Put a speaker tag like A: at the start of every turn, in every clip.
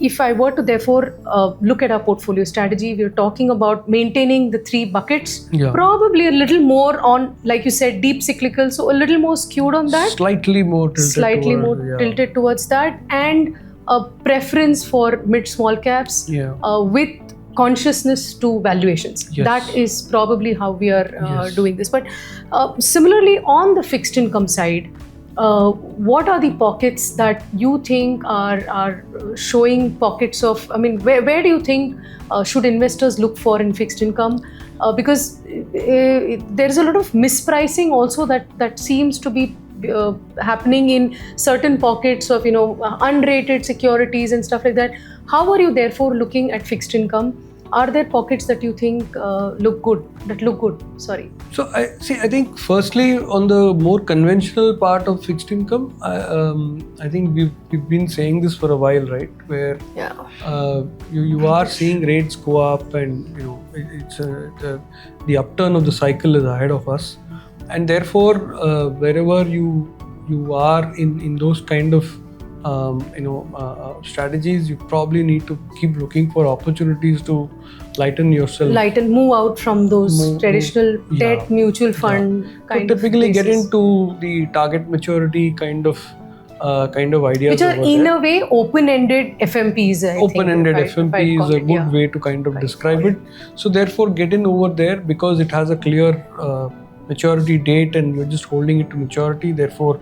A: if I were to therefore look at our portfolio strategy, we're talking about maintaining the 3 buckets, probably a little more on, like you said, deep cyclical, so a little more skewed on that.
B: Slightly more tilted
A: towards that, and a preference for mid-small caps with consciousness to valuations. That is probably how we are doing this. But similarly, on the fixed income side, what are the pockets that you think are showing pockets of, I mean, where do you think should investors look for in fixed income? Because there is a lot of mispricing also that seems to be happening in certain pockets of, unrated securities and stuff like that. How are you therefore looking at fixed income? Are there pockets that you think look good? Sorry.
B: So I think firstly on the more conventional part of fixed income, I think we've been saying this for a while, right? Where you are seeing rates go up, and it's the upturn of the cycle is ahead of us, and therefore wherever you are in those kind of strategies, you probably need to keep looking for opportunities to move out from those
A: traditional debt mutual fund kind of
B: typically get into the target maturity kind of ideas,
A: which are in a way open-ended FMPs.
B: Open-ended FMP is a good way to kind of describe it. So therefore get in over there, because it has a clear maturity date and you're just holding it to maturity. Therefore,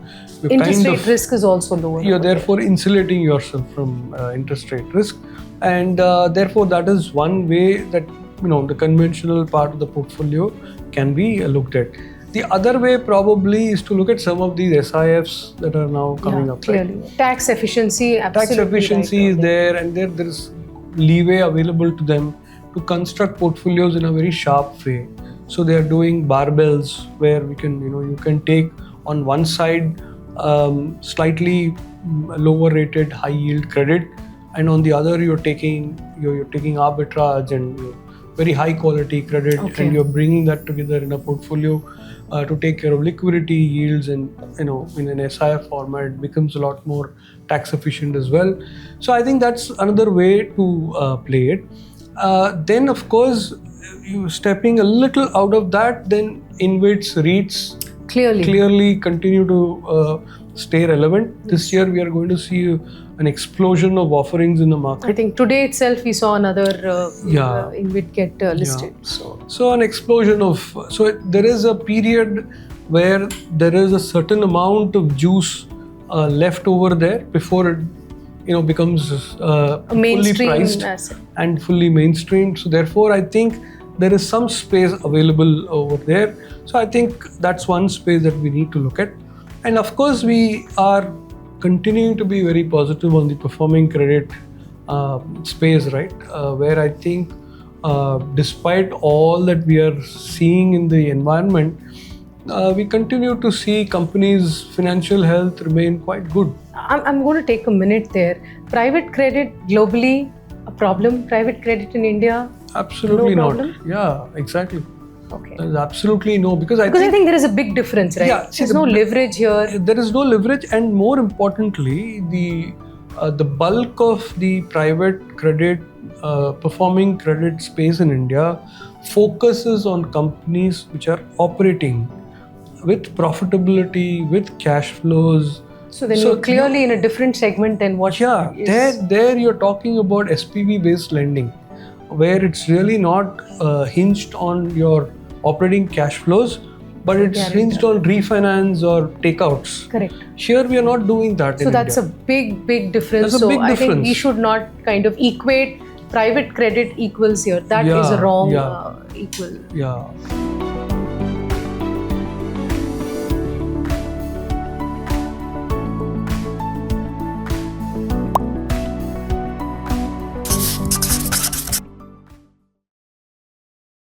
A: interest rate risk is also lower.
B: You're therefore insulating yourself from interest rate risk, and therefore that is one way that the conventional part of the portfolio can be looked at. The other way probably is to look at some of these SIFs that are now coming up.
A: Clearly, right? Tax efficiency
B: is there, and there is leeway available to them to construct portfolios in a very sharp way. So they are doing barbells where we can, you can take on one side slightly lower rated high yield credit, and on the other you're taking arbitrage and very high quality credit, and you're bringing that together in a portfolio to take care of liquidity yields, and in an SIF format it becomes a lot more tax efficient as well. So I think that's another way to play it. Then of course, you stepping a little out of that, then InvITs, REITs clearly continue to stay relevant. This year we are going to see an explosion of offerings in the market.
A: I think today itself we saw another InvIT get listed.
B: So an explosion of, so there is a period where there is a certain amount of juice left over there before it becomes fully priced asset and fully mainstream. So therefore I think there is some space available over there. So I think that's one space that we need to look at. And of course, we are continuing to be very positive on the performing credit space, right? Where I think despite all that we are seeing in the environment, we continue to see companies' financial health remain quite good.
A: I'm going to take a minute there. Private credit globally, a problem? Private credit in India?
B: Absolutely
A: no
B: not.
A: Problem?
B: Yeah, exactly.
A: Okay.
B: There's absolutely no, because I
A: think there is a big difference, right?
B: Yeah,
A: there's no leverage here.
B: There is no leverage, and more importantly, the bulk of the private credit, performing credit space in India focuses on companies which are operating with profitability, with cash flows.
A: So then you're clearly in a different segment than what
B: there you're talking about SPV based lending, where it's really not hinged on your operating cash flows, but it's hinged on refinance or takeouts.
A: Correct.
B: Here we are not doing that in India.
A: So that's a big difference. I think we should not kind of equate private credit equals here. That is a wrong equal.
B: Yeah.